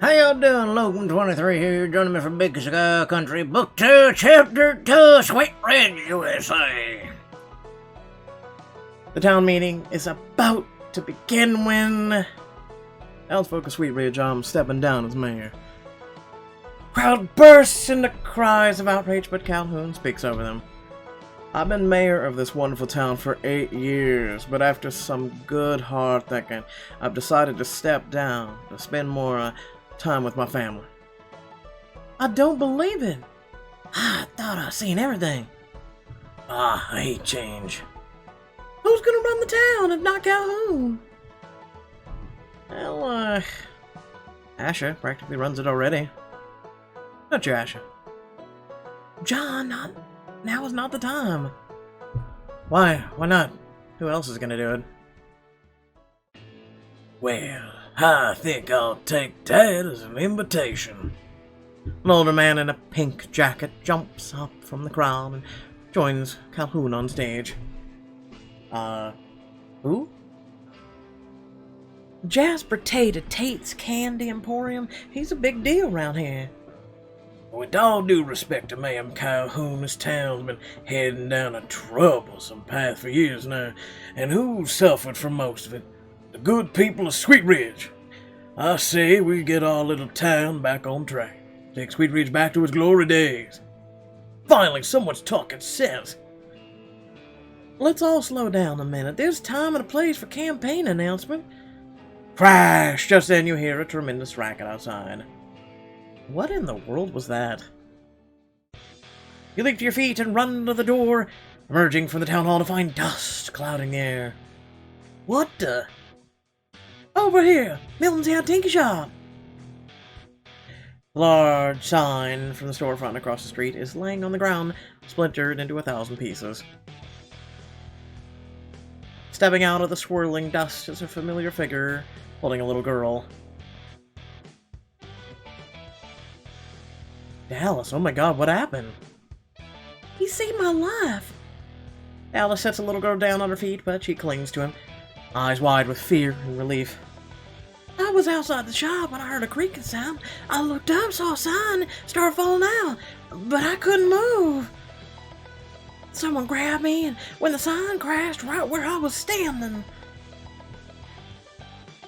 How y'all doing? Logan 23 here, joining me from Big Cigar Country, Book 2, Chapter 2, Sweetridge, USA. The town meeting is about to begin when... Townsfolk of Sweetridge, I'm stepping down as mayor. Crowd bursts into cries of outrage, but Calhoun speaks over them. I've been mayor of this wonderful town for 8 years, but after some good hard thinking, I've decided to step down to spend more time with my family. I don't believe it. I thought I seen everything. I hate change. Who's gonna run the town if not Calhoun? Well, Asha practically runs it already. Don't you, Asha? John, now is not the time. Why? Why not? Who else is gonna do it? Well, I think I'll take that as an invitation. An older man in a pink jacket jumps up from the crowd and joins Calhoun on stage. Who? Jasper Tate at Tate's Candy Emporium. He's a big deal around here. With all due respect to Ma'am Calhoun, this town's been heading down a troublesome path for years now, and who's suffered from most of it? The good people of Sweetridge. I say we get our little town back on track. Take Sweetridge back to its glory days. Finally, someone's talking sense. Let's all slow down a minute. There's time and a place for campaign announcement. Crash! Just then you hear a tremendous racket outside. What in the world was that? You leap to your feet and run to the door, emerging from the town hall to find dust clouding the air. What the? Over here! Milton's Antique Shop! The large sign from the storefront across the street is laying on the ground, splintered into 1,000 pieces. Stepping out of the swirling dust is a familiar figure, holding a little girl. Dallas, oh my god, what happened? He saved my life! Dallas sets the little girl down on her feet, but she clings to him, eyes wide with fear and relief. I was outside the shop when I heard a creaking sound. I looked up, saw a sign, started falling out, but I couldn't move. Someone grabbed me, and when the sign crashed right where I was standing.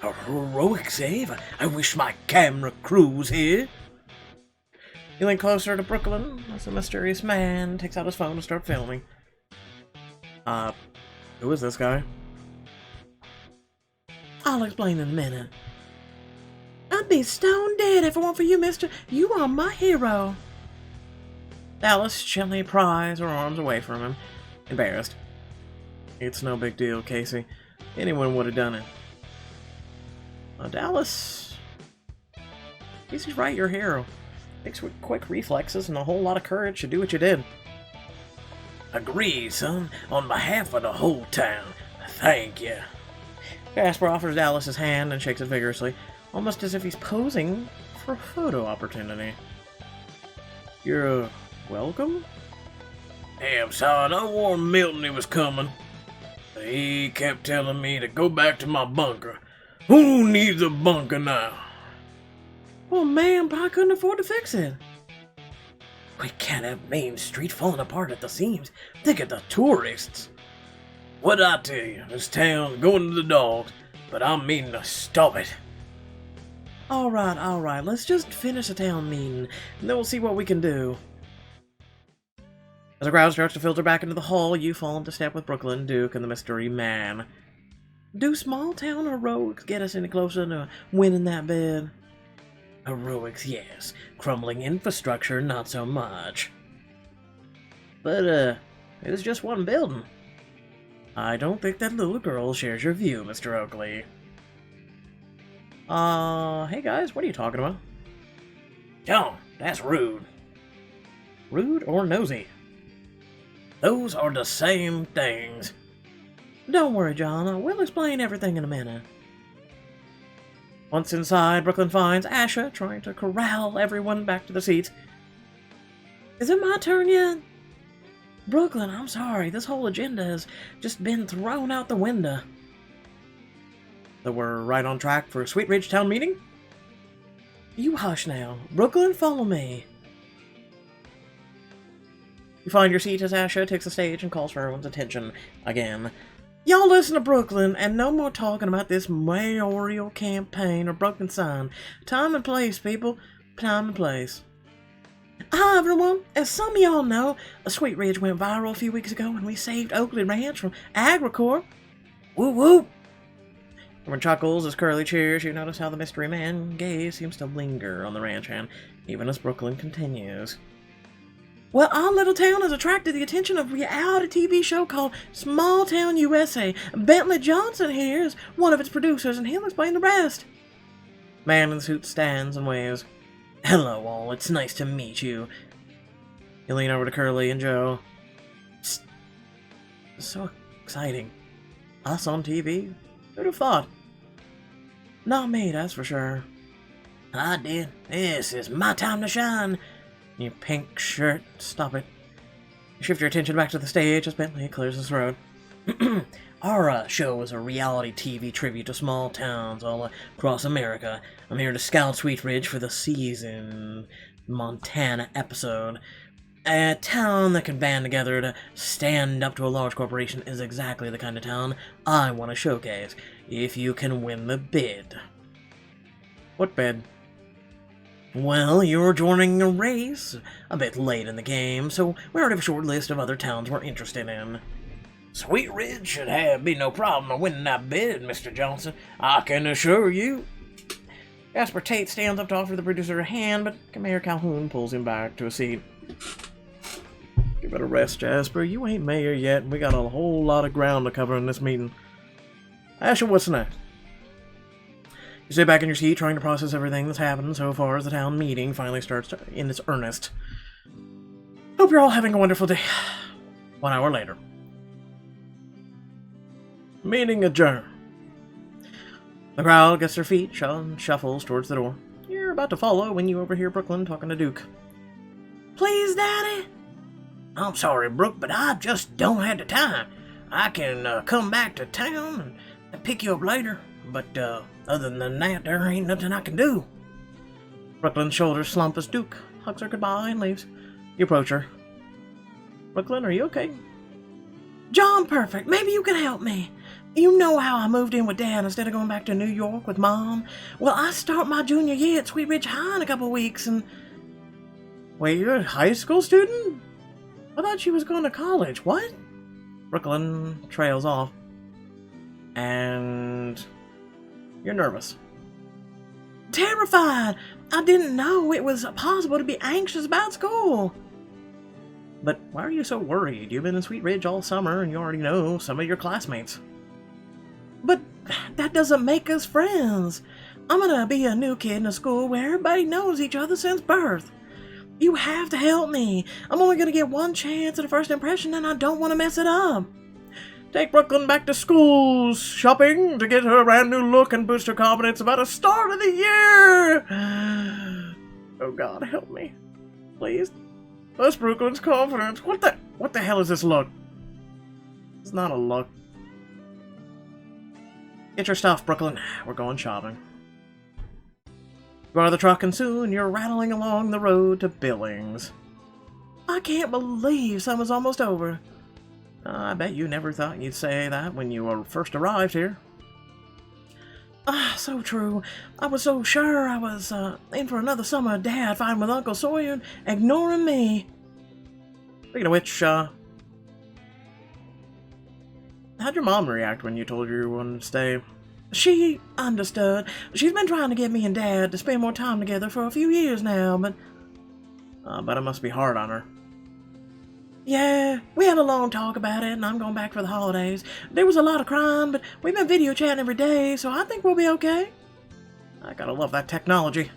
A heroic save. I wish my camera crew was here. You lean closer to Brooklyn as the mysterious man takes out his phone to start filming. Who is this guy? I'll explain in a minute. I'd be stone dead if it weren't for you, mister. You are my hero. Dallas gently pries her arms away from him, embarrassed. It's no big deal, Casey. Anyone would have done it. Dallas... Casey's right, you're a hero. Takes quick reflexes and a whole lot of courage to do what you did. Agree, son. On behalf of the whole town. Thank you. Jasper offers Dallas his hand and shakes it vigorously, almost as if he's posing for a photo opportunity. You're welcome? Damn, son, I warned Milton he was coming. He kept telling me to go back to my bunker. Who needs a bunker now? Well, man, I couldn't afford to fix it. We can't have Main Street falling apart at the seams. Think of the tourists. What'd I tell you? This town's going to the dogs, but I'm meaning to stop it. Alright, let's just finish the town meeting, and then we'll see what we can do. As the crowd starts to filter back into the hall, you fall into step with Brooklyn, Duke, and the mystery man. Do small town heroics get us any closer to winning that bid? Heroics, yes. Crumbling infrastructure, not so much. But, it was just one building. I don't think that little girl shares your view, Mr. Oakley. Hey guys, what are you talking about? John, that's rude. Rude or nosy? Those are the same things. Don't worry, John. We'll explain everything in a minute. Once inside, Brooklyn finds Asha trying to corral everyone back to the seats. Is it my turn yet? Brooklyn, I'm sorry. This whole agenda has just been thrown out the window. So we're right on track for Sweetridge town meeting? You hush now. Brooklyn, follow me. You find your seat as Asha takes the stage and calls for everyone's attention again. Y'all listen to Brooklyn, and no more talking about this mayoral campaign or broken sign. Time and place, people. Time and place. Hi, everyone. As some of y'all know, Sweetridge went viral a few weeks ago when we saved Oakley Ranch from Agricorp. Whoop whoop. Everyone chuckles as Curly cheers. You notice how the mystery man gaze seems to linger on the ranch hand, even as Brooklyn continues. Well, our little town has attracted the attention of a reality TV show called Small Town USA. Bentley Johnson here is one of its producers, and he'll explain the rest. Man in the suit stands and waves. Hello, all. It's nice to meet you. You lean over to Curly and Joe. It's so exciting. Us on TV? Who'd have thought? Not me, that's for sure. I did. This is my time to shine. You pink shirt, stop it. You shift your attention back to the stage as Bentley clears his throat. Our show is a reality TV tribute to small towns all across America. I'm here to scout Sweetridge for the season Montana episode. A town that can band together to stand up to a large corporation is exactly the kind of town I want to showcase, if you can win the bid. What bid? Well, you're joining a race a bit late in the game, so we already have a short list of other towns we're interested in. Sweetridge should be no problem winning that bid, Mr. Johnson. I can assure you. Jasper Tate stands up to offer the producer a hand, but Mayor Calhoun pulls him back to a seat. Give it a rest, Jasper. You ain't mayor yet, and we got a whole lot of ground to cover in this meeting. Asher, what's next? You sit back in your seat, trying to process everything that's happened so far as the town meeting finally starts in its earnest. Hope you're all having a wonderful day. 1 hour later. Meeting adjourned. The crowd gets their feet and shuffles towards the door. You're about to follow when you overhear Brooklyn talking to Duke. Please, Daddy? I'm sorry, Brooke, but I just don't have the time. I can come back to town and pick you up later, but other than that, there ain't nothing I can do. Brooklyn's shoulders slump as Duke hugs her goodbye and leaves. You approach her. Brooklyn, are you okay? John, perfect. Maybe you can help me. You know how I moved in with Dad instead of going back to New York with Mom? Well, I start my junior year at Sweetridge High in a couple of weeks, and... Wait, you're a high school student? I thought she was going to college. What? Brooklyn trails off. And... You're nervous. Terrified! I didn't know it was possible to be anxious about school. But why are you so worried? You've been in Sweetridge all summer and you already know some of your classmates. But that doesn't make us friends. I'm gonna be a new kid in a school where everybody knows each other since birth. You have to help me. I'm only gonna get one chance at a first impression and I don't want to mess it up. Take Brooklyn back to school shopping to get her a brand new look and boost her confidence about the start of the year. Oh God, help me. Please. Boost Brooklyn's confidence. What the hell is this look? It's not a look. Get your stuff, Brooklyn. We're going shopping. You are the truck and soon you're rattling along the road to Billings. I can't believe summer's almost over. I bet you never thought you'd say that when you first arrived here. Ah, so true. I was so sure I was in for another summer of Dad fighting with Uncle Sawyer and ignoring me. Speaking of which, how'd your mom react when you told her you wanted to stay? She understood. She's been trying to get me and Dad to spend more time together for a few years now, but it must be hard on her. Yeah, we had a long talk about it, and I'm going back for the holidays. There was a lot of crying, but we've been video chatting every day, so I think we'll be okay. I gotta love that technology.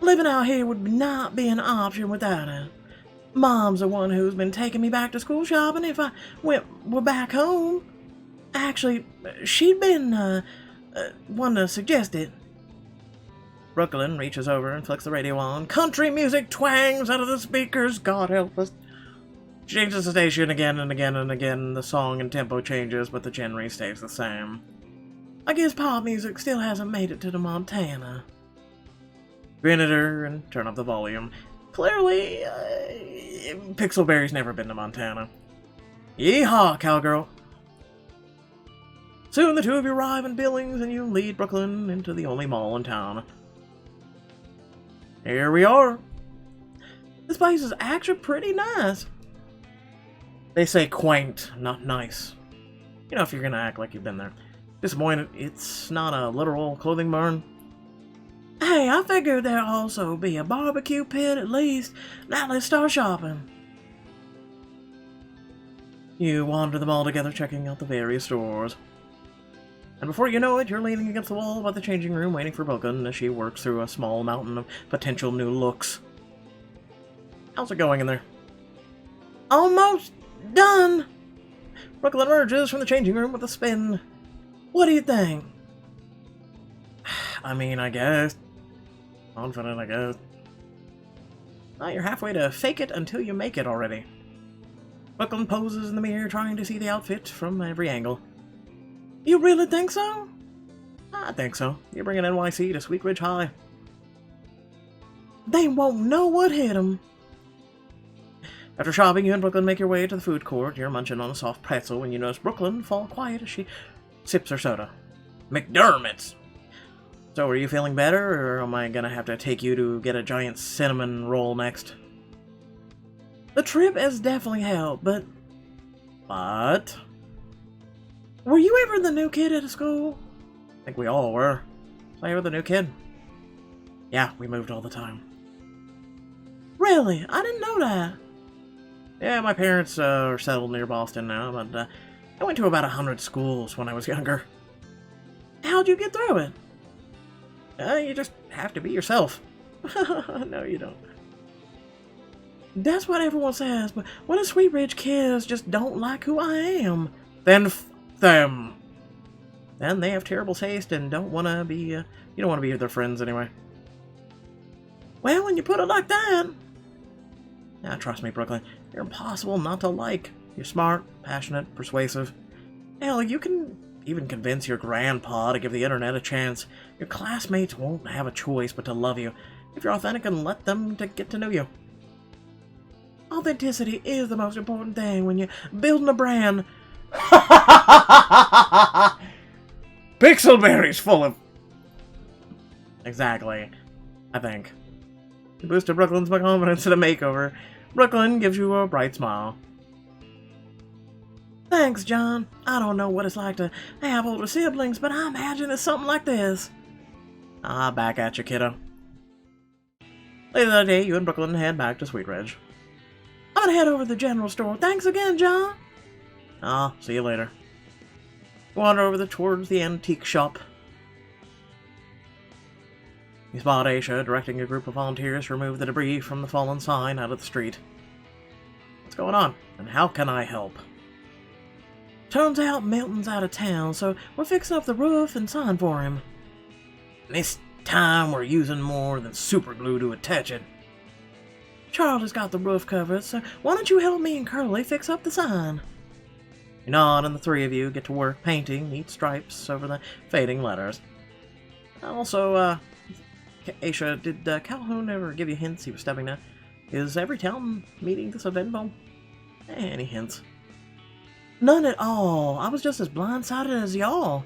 Living out here would not be an option without it. Mom's the one who's been taking me back to school shopping if I were back home. Actually, she'd been one to suggest it. Brooklyn reaches over and flicks the radio on. Country music twangs out of the speakers. God help us. She changes the station again and again and again. The song and tempo changes, but the genre stays the same. I guess pop music still hasn't made it to the Montana. grin at her, and turn up the volume. Clearly, Pixelberry's never been to Montana. Yeehaw, cowgirl! Soon the two of you arrive in Billings, and you lead Brooklyn into the only mall in town. Here we are. This place is actually pretty nice. They say quaint, not nice. You know, if you're gonna act like you've been there. Disappointed, it's not a literal clothing barn. Hey, I figured there'd also be a barbecue pit at least. Now let's start shopping. You wander them all together, checking out the various stores. And before you know it, you're leaning against the wall by the changing room, waiting for Brooklyn as she works through a small mountain of potential new looks. How's it going in there? Almost done! Brooklyn emerges from the changing room with a spin. What do you think? I mean, I guess. Confident, I guess. Now you're halfway to fake it until you make it already. Brooklyn poses in the mirror, trying to see the outfit from every angle. You really think so? I think so. You're bringing NYC to Sweetridge High. They won't know what hit them. After shopping, you and Brooklyn make your way to the food court. You're munching on a soft pretzel when you notice Brooklyn fall quiet as she sips her soda. McDermott's! So, are you feeling better, or am I gonna have to take you to get a giant cinnamon roll next? The trip has definitely helped, but... Were you ever the new kid at a school? I think we all were. So you were the new kid? Yeah, we moved all the time. Really? I didn't know that. Yeah, my parents are settled near Boston now, but I went to about 100 schools when I was younger. How'd you get through it? You just have to be yourself. No, you don't. That's what everyone says, but what if Sweetridge kids just don't like who I am? Then f them. Then they have terrible taste and don't want to be, you don't want to be their friends anyway. Well, when you put it like that... Now, trust me, Brooklyn, you're impossible not to like. You're smart, passionate, persuasive. Hell, you can even convince your grandpa to give the internet a chance. Your classmates won't have a choice but to love you if you're authentic and let them to get to know you. Authenticity is the most important thing when you're building a brand. Pixelberry's full of... Exactly, I think. To boost Brooklyn's confidence in a makeover, Brooklyn gives you a bright smile. Thanks, John. I don't know what it's like to have older siblings, but I imagine it's something like this. Back at you, kiddo. Later that day, you and Brooklyn head back to Sweetridge. I'm gonna head over to the general store. Thanks again, John. See you later. You wander over towards the antique shop. You spot Aisha directing a group of volunteers to remove the debris from the fallen sign out of the street. What's going on, and how can I help? Turns out Milton's out of town, so we're fixing up the roof and sign for him. This time we're using more than super glue to attach it. Charlie's got the roof covered, so why don't you help me and Curly fix up the sign? You nod, and the three of you get to work painting neat stripes over the fading letters. Also, Aisha, did Calhoun ever give you hints he was stepping down? Is every town meeting this eventful? Any hints? None at all. I was just as blindsided as y'all.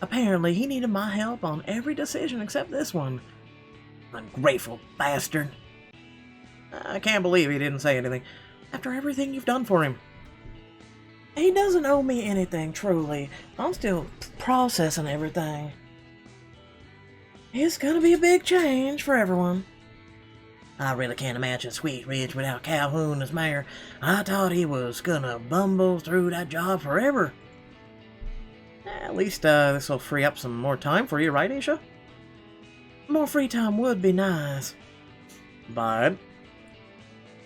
Apparently, he needed my help on every decision except this one. Ungrateful bastard. I can't believe he didn't say anything after everything you've done for him. He doesn't owe me anything, truly. I'm still processing everything. It's gonna be a big change for everyone. I really can't imagine Sweetridge without Calhoun as mayor. I thought he was gonna bumble through that job forever. At least this will free up some more time for you, right, Aisha? More free time would be nice. But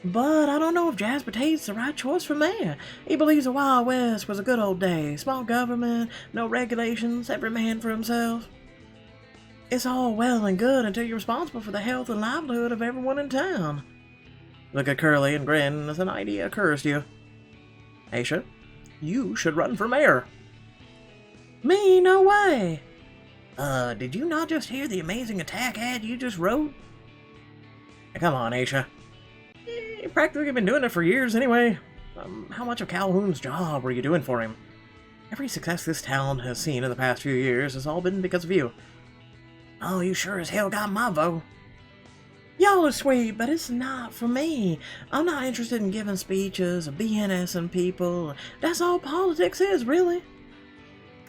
I don't know if Jasper Tate's the right choice for mayor. He believes the Wild West was a good old day. Small government, no regulations, every man for himself. It's all well and good until you're responsible for the health and livelihood of everyone in town. Look at Curly and grin as an idea occurs to you. Aisha, you should run for mayor. Me? No way. Did you not just hear the amazing attack ad you just wrote? Come on, Aisha. You've practically been doing it for years anyway. How much of Calhoun's job were you doing for him? Every success this town has seen in the past few years has all been because of you. Oh, you sure as hell got my vote. Y'all are sweet, but it's not for me. I'm not interested in giving speeches or BNSing people. That's all politics is, really.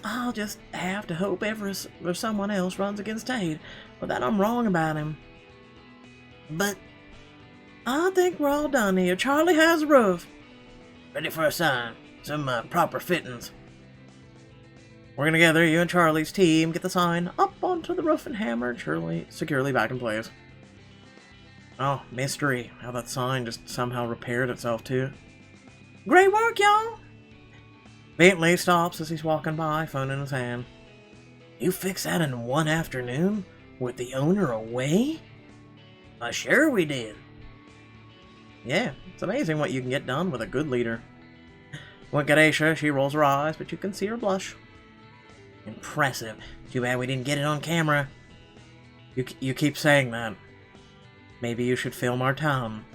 I'll just have to hope ever or someone else runs against Tate, or that I'm wrong about him. But I think we're all done here. Charlie has the roof. Ready for a sign. Some proper fittings. Working together, you and Charlie's team get the sign up onto the roof and hammered securely back in place. Oh, mystery. How that sign just somehow repaired itself, too. Great work, y'all! Bentley stops as he's walking by, phone in his hand. You fixed that in one afternoon? With the owner away? Sure we did. Yeah, it's amazing what you can get done with a good leader. Wink at Aisha, she rolls her eyes, but you can see her blush. Impressive. Too bad we didn't get it on camera. You keep saying that. Maybe you should film our town.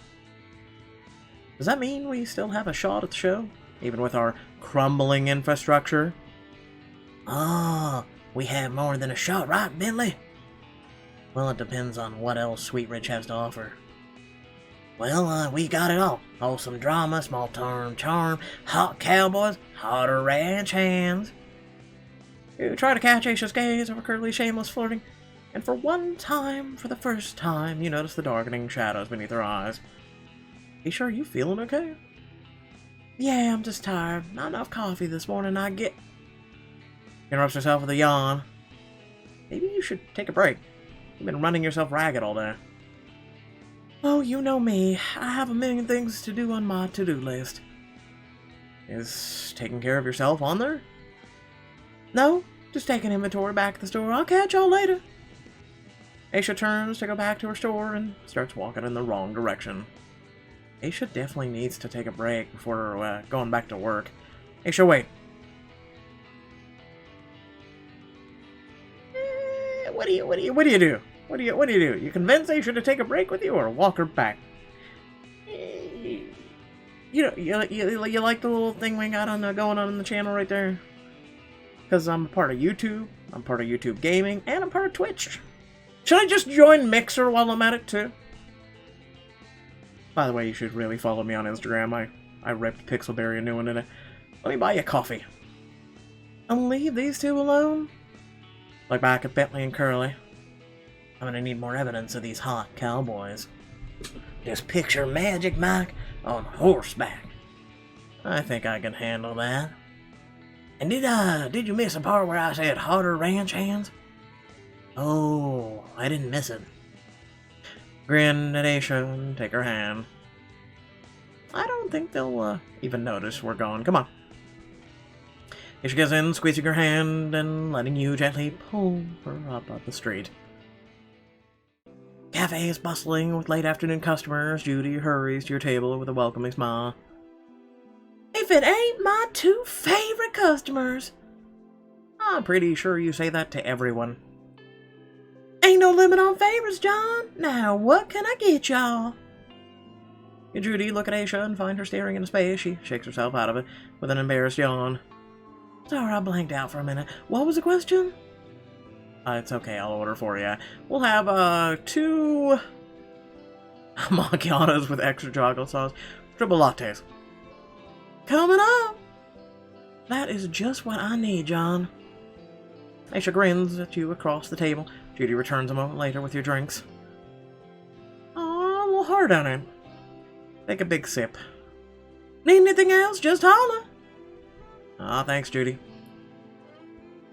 Does that mean we still have a shot at the show? Even with our crumbling infrastructure? Ah, we have more than a shot, right, Bentley? Well, it depends on what else Sweetridge has to offer. Well, we got it all. Wholesome drama, small-town charm, hot cowboys, hotter ranch hands. You try to catch Aisha's gaze over Curly's shameless flirting, and for the first time, you notice the darkening shadows beneath her eyes. Aisha, are you feeling okay? Yeah, I'm just tired. Not enough coffee this morning, I get... Interrupts herself with a yawn. Maybe you should take a break. You've been running yourself ragged all day. Oh, you know me. I have a million things to do on my to-do list. Is taking care of yourself on there? No, just taking inventory back at the store. I'll catch y'all later. Aisha turns to go back to her store and starts walking in the wrong direction. Aisha definitely needs to take a break before going back to work. Aisha, wait. What do you do? What do you do? You convince Aisha to take a break with you, or walk her back? You like the little thing we got on going on in the channel right there? Because I'm a part of YouTube, I'm part of YouTube Gaming, and I'm part of Twitch. Should I just join Mixer while I'm at it too? By the way, you should really follow me on Instagram. I ripped Pixelberry a new one today. Let me buy you a coffee. I'll leave these two alone. Look back at Bentley and Curly. I'm gonna need more evidence of these hot cowboys. Just picture Magic Mike on horseback. I think I can handle that. And did you miss the part where I said hotter ranch hands? Oh, I didn't miss it. Grin at Aisha and take her hand. I don't think they'll even notice we're gone. Come on. Aisha gets in, squeezing her hand and letting you gently pull her up the street. Cafe is bustling with late afternoon customers. Judy hurries to your table with a welcoming smile. If it ain't my two favorite customers. I'm pretty sure you say that to everyone. Ain't no limit on favorites, John. Now, what can I get y'all? You, Judy, look at Aisha and find her staring into space. She shakes herself out of it with an embarrassed yawn. Sorry, I blanked out for a minute. What was the question? It's okay, I'll order for you. We'll have, 2 macchiatos with extra chocolate sauce, triple lattes. Coming up! That is just what I need, John. Aisha grins at you across the table. Judy returns a moment later with your drinks. Oh, a little hard on it. Take a big sip. Need anything else? Just holler. Thanks, Judy.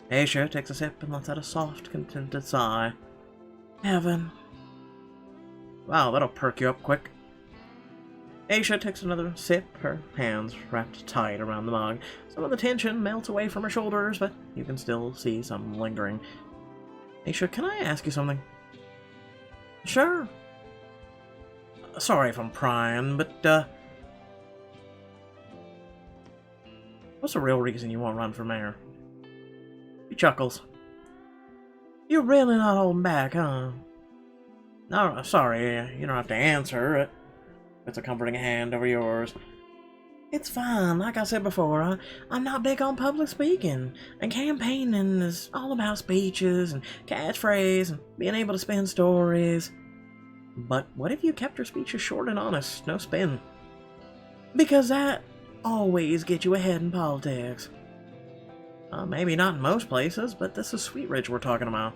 Aisha takes a sip and lets out a soft, contented sigh. Heaven. Wow, that'll perk you up quick. Aisha takes another sip, her hands wrapped tight around the mug. Some of the tension melts away from her shoulders, but you can still see some lingering. Aisha, can I ask you something? Sure. Sorry if I'm prying, but, what's the real reason you won't run for mayor? He chuckles. You're really not holding back, huh? Oh, sorry, you don't have to answer it. It's a comforting hand over yours. It's fine. Like I said before, I'm not big on public speaking, and campaigning is all about speeches and catchphrase and being able to spin stories. But what if you kept your speeches short and honest, no spin? Because that always gets you ahead in politics. Maybe not in most places, but this is Sweetridge we're talking about.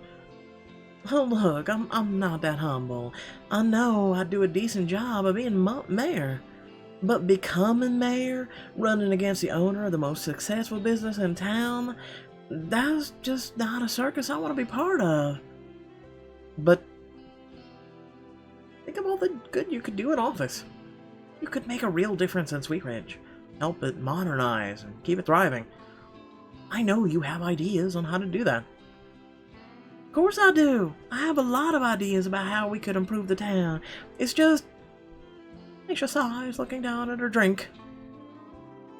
Oh look, I'm not that humble. I know I do a decent job of being mayor. But becoming mayor, running against the owner of the most successful business in town, that's just not a circus I want to be part of. But think of all the good you could do in office. You could make a real difference in Sweetridge, help it modernize and keep it thriving. I know you have ideas on how to do that. Of course I do. I have a lot of ideas about how we could improve the town. It's just... Aisha sighs, looking down at her drink.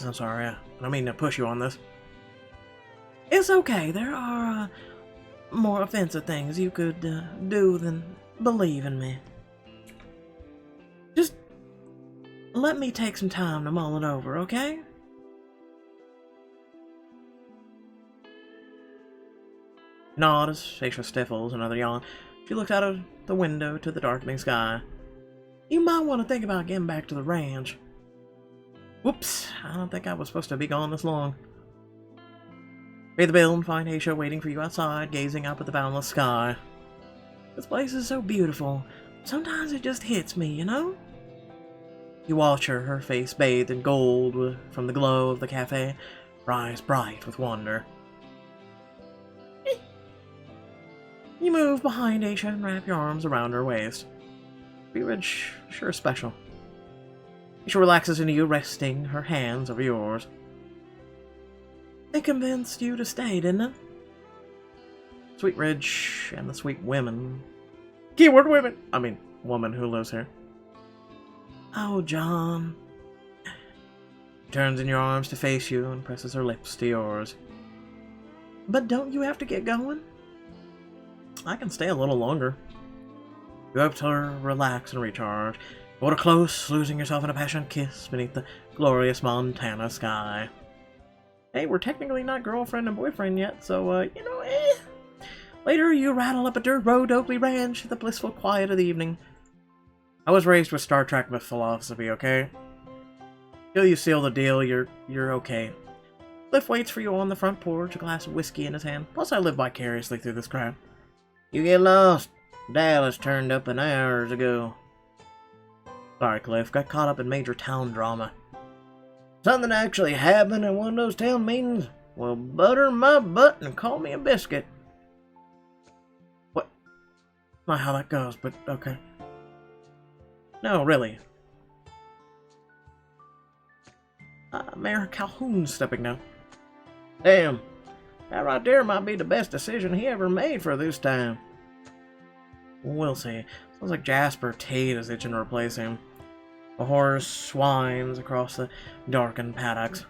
I'm sorry, I don't mean to push you on this. It's okay. There are more offensive things you could do than believe in me. Just let me take some time to mull it over, okay? Nod as Aisha stifles another yawn. She looks out of the window to the darkening sky. You might want to think about getting back to the ranch. Whoops, I don't think I was supposed to be gone this long. Pay the bill and find Aisha waiting for you outside, gazing up at the boundless sky. This place is so beautiful. Sometimes it just hits me, you know? You watch her face bathed in gold from the glow of the cafe, rise bright with wonder. You move behind Aisha and wrap your arms around her waist. Sweetridge sure is special. She relaxes into you, resting her hands over yours. It convinced you to stay, didn't it? Sweetridge and the sweet women. Keyword women! I mean, woman who lives here. Oh, John. She turns in your arms to face you and presses her lips to yours. But don't you have to get going? I can stay a little longer. You hope to relax and recharge. You hold her close, losing yourself in a passionate kiss beneath the glorious Montana sky. Hey, we're technically not girlfriend and boyfriend yet, so, Later, you rattle up a dirt road to Oakley Ranch, the blissful quiet of the evening. I was raised with Star Trek philosophy, okay? Till you seal the deal, you're okay. Cliff waits for you on the front porch, a glass of whiskey in his hand. Plus, I live vicariously through this crowd. You get lost. Dallas turned up an hours ago. Sorry, Cliff. Got caught up in major town drama. Something actually happened at one of those town meetings? Well, butter my butt and call me a biscuit. What? Not how that goes, but okay. No, really. Mayor Calhoun's stepping down. Damn. That right there might be the best decision he ever made for this time. We'll see. Sounds like Jasper Tate is itching to replace him. A horse whines across the darkened paddocks.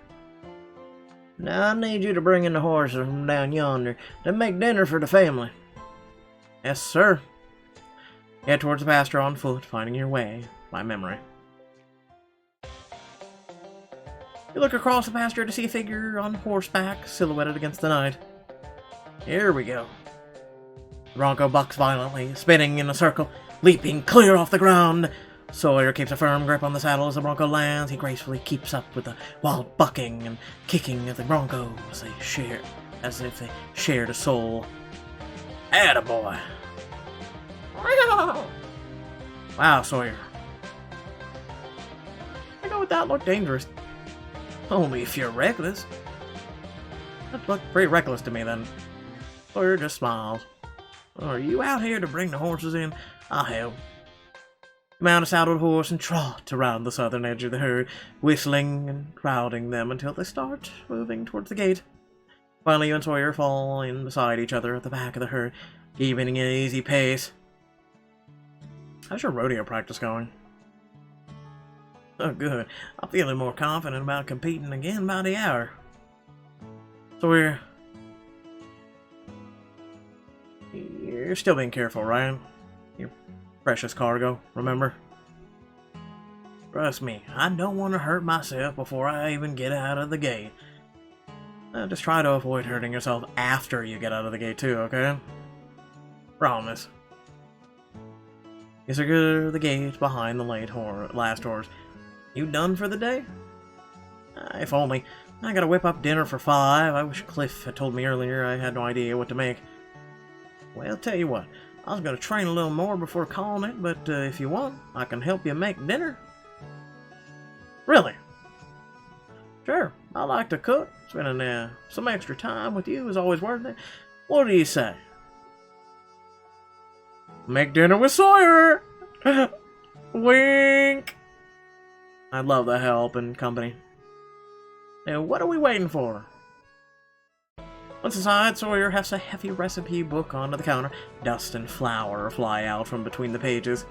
Now I need you to bring in the horses from down yonder to make dinner for the family. Yes, sir. Head towards the pasture on foot, finding your way by memory. You look across the pasture to see a figure on horseback, silhouetted against the night. Here we go. The bronco bucks violently, spinning in a circle, leaping clear off the ground. Sawyer keeps a firm grip on the saddle as the bronco lands. He gracefully keeps up with the wild bucking and kicking of the bronco as if they shared a soul. Attaboy! Wow, Sawyer. I know that looked dangerous. Only if you're reckless. That looked pretty reckless to me then. Sawyer just smiles. Are you out here to bring the horses in? I'll help. You mount a saddled horse and trot around the southern edge of the herd, whistling and crowding them until they start moving towards the gate. Finally, you and Sawyer fall in beside each other at the back of the herd, keeping an easy pace. How's your rodeo practice going? Oh, good. I'm feeling more confident about competing again by the hour. Sawyer, you're still being careful, right? You're Precious cargo, remember? Trust me, I don't want to hurt myself before I even get out of the gate. Just try to avoid hurting yourself after you get out of the gate too, okay? Promise. You secure the gate behind the last horse. You done for the day? If only. I gotta whip up dinner for 5. I wish Cliff had told me earlier. I had no idea what to make. Well, tell you what. I was gonna train a little more before calling it, but if you want, I can help you make dinner. Really? Sure, I like to cook. Spending some extra time with you is always worth it. What do you say? Make dinner with Sawyer! Wink! I'd love the help and company. Now, what are we waiting for? Once inside, Sawyer hefts a heavy recipe book onto the counter. Dust and flour fly out from between the pages.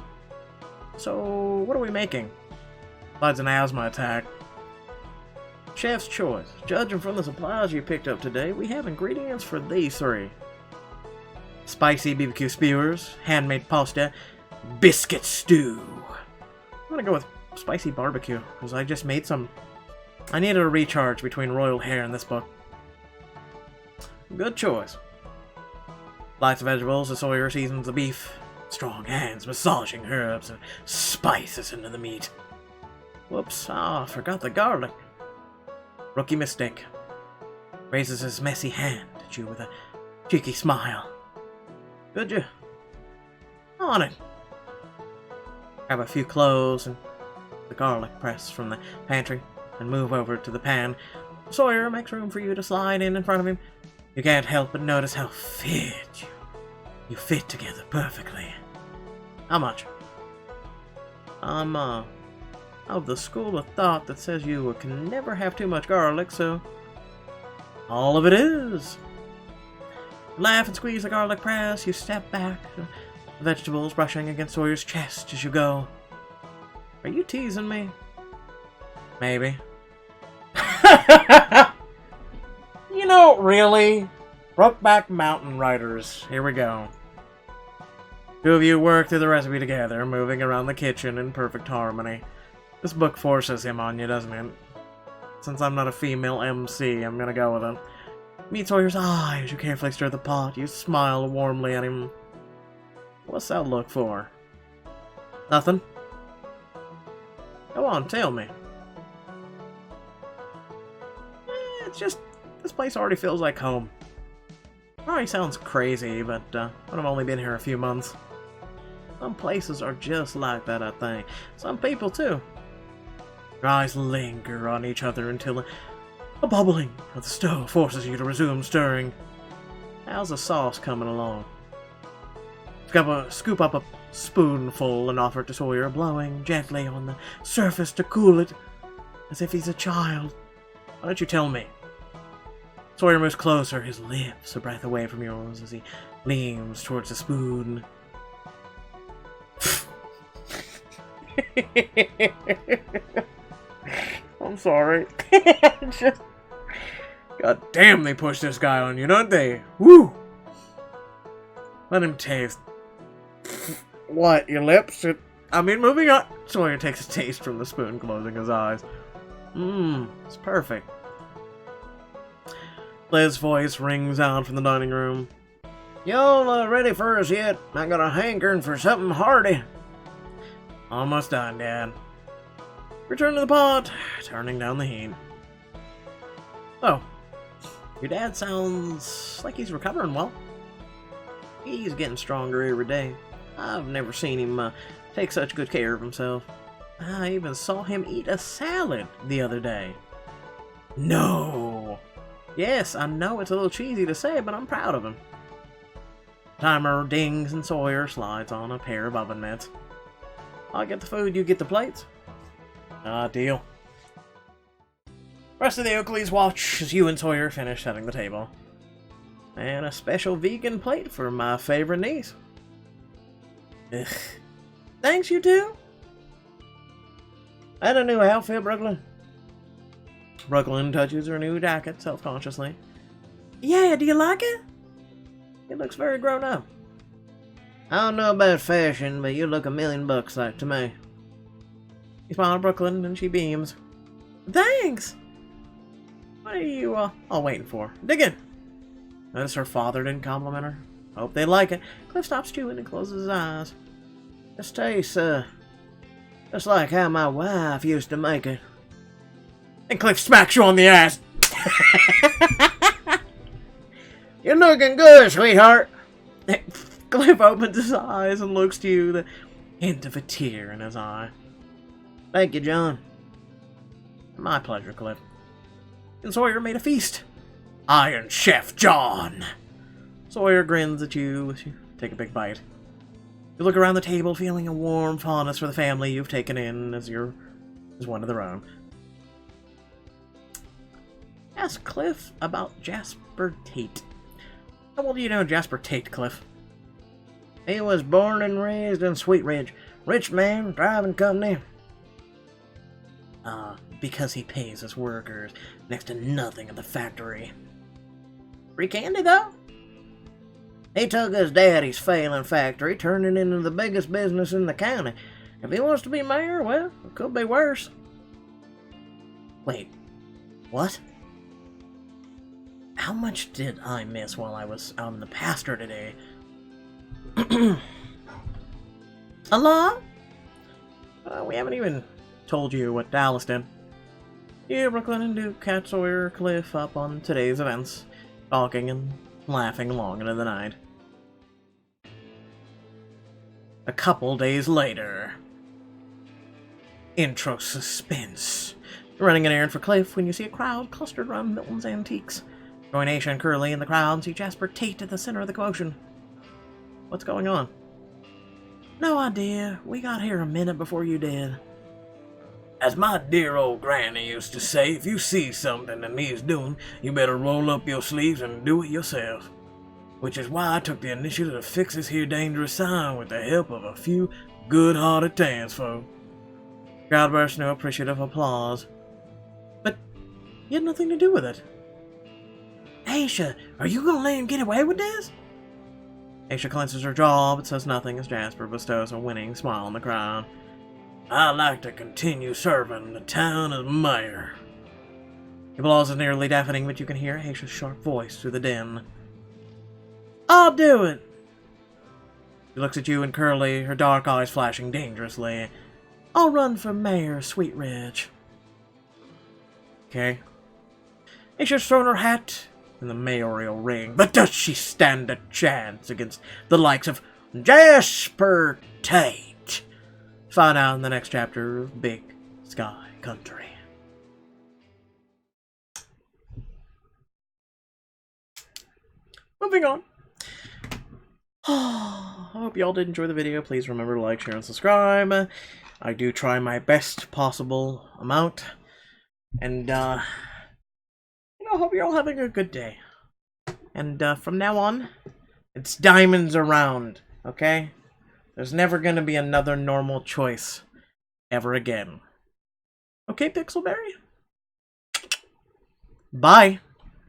So, what are we making? Besides an asthma attack. Chef's choice. Judging from the supplies you picked up today, we have ingredients for these 3. Spicy BBQ skewers, handmade pasta, biscuit stew. I'm gonna go with spicy barbecue, because I just made some. I needed a recharge between Royal Hair and this book. Good choice. Likes vegetables, the Sawyer seasons the beef. Strong hands massaging herbs and spices into the meat. Whoops, I forgot the garlic. Rookie mistake. Raises his messy hand at you with a cheeky smile. Could you? On it. Grab a few cloves and the garlic press from the pantry and move over to the pan. Sawyer makes room for you to slide in front of him. You can't help but notice how fit you fit together perfectly. How much? I'm of the school of thought that says you can never have too much garlic, so all of it is. Laugh and squeeze the garlic press. You step back, the vegetables brushing against Sawyer's chest as you go. Are you teasing me? Maybe. You know, really? Brokeback Mountain Riders. Here we go. 2 of you work through the recipe together, moving around the kitchen in perfect harmony. This book forces him on you, doesn't it? Since I'm not a female MC, I'm gonna go with it. Meet Sawyer's eye as you carefully stir the pot. You smile warmly at him. What's that look for? Nothing? Go on, tell me. It's just, this place already feels like home. Probably sounds crazy, but I've only been here a few months. Some places are just like that, I think. Some people, too. Your eyes linger on each other until a bubbling of the stove forces you to resume stirring. How's the sauce coming along? Scoop up a spoonful and offer it to Sawyer, blowing gently on the surface to cool it, as if he's a child. Why don't you tell me? Sawyer moves closer, his lips a breath away from yours as he leans towards the spoon. I'm sorry. God damn, they push this guy on you, don't they? Woo! Let him taste. What, your lips? Moving on. Sawyer takes a taste from the spoon, closing his eyes. It's perfect. Liz's voice rings out from the dining room. Y'all ready for us yet? I got a hankering for something hearty. Almost done, Dad. Return to the pot, turning down the heat. Oh, your dad sounds like he's recovering well. He's getting stronger every day. I've never seen him take such good care of himself. I even saw him eat a salad the other day. No! Yes, I know it's a little cheesy to say, but I'm proud of him. Timer dings and Sawyer slides on a pair of oven mitts. I'll get the food, you get the plates. Deal. Rest of the Oakleys watch as you and Sawyer finish setting the table. And a special vegan plate for my favorite niece. Ugh. Thanks, you two. And a new outfit, Brooklyn. Brooklyn touches her new jacket self-consciously. Yeah, do you like it? It looks very grown up. I don't know about fashion, but you look $1,000,000 like to me. You smile at Brooklyn, and she beams. Thanks! What are you, all waiting for? Dig in! Notice her father didn't compliment her. Hope they like it. Cliff stops chewing and closes his eyes. This tastes, just like how my wife used to make it. And Cliff smacks you on the ass. You're looking good, sweetheart. Cliff opens his eyes and looks to you, the hint of a tear in his eye. Thank you, John. My pleasure, Cliff. And Sawyer made a feast. Iron Chef John. Sawyer grins at you as you take a big bite. You look around the table, feeling a warm fondness for the family you've taken in as one of their own. Ask Cliff about Jasper Tate. How well do you know Jasper Tate, Cliff? He was born and raised in Sweetridge. Rich man, driving company. Because he pays his workers next to nothing at the factory. Free candy, though? He took his daddy's failing factory, turned it into the biggest business in the county. If he wants to be mayor, well, it could be worse. Wait, what? How much did I miss while I was out in the pasture today? A lot? We haven't even told you what Dallas did. You, Brooklyn, and Duke catch Sawyer Cliff up on today's events, talking and laughing long into the night. A couple days later. Intro suspense. You're running an errand for Cliff when you see a crowd clustered around Milton's Antiques. Join Aisha and Curly in the crowd and see Jasper Tate at the center of the commotion. What's going on? No idea. We got here a minute before you did. As my dear old granny used to say, if you see something that needs doing, you better roll up your sleeves and do it yourself. Which is why I took the initiative to fix this here dangerous sign with the help of a few good-hearted townsfolk. Crowd burst into appreciative applause. But you had nothing to do with it. Aisha, are you gonna let him get away with this? Aisha clenches her jaw but says nothing as Jasper bestows a winning smile on the crowd. I'd like to continue serving the town as mayor. The applause is nearly deafening, but you can hear Aisha's sharp voice through the din. I'll do it! She looks at you and Curly, her dark eyes flashing dangerously. I'll run for mayor of Sweetridge. Okay. Aisha's thrown her hat in the mayoral ring, but does she stand a chance against the likes of Jasper Tate? Find out in the next chapter of Big Sky Country. Moving on. I hope y'all did enjoy the video. Please remember to like, share, and subscribe. I do try my best possible amount. And, I hope you're all having a good day. And, from now on, it's diamonds around, okay? There's never gonna be another normal choice ever again. Okay, Pixelberry? Bye.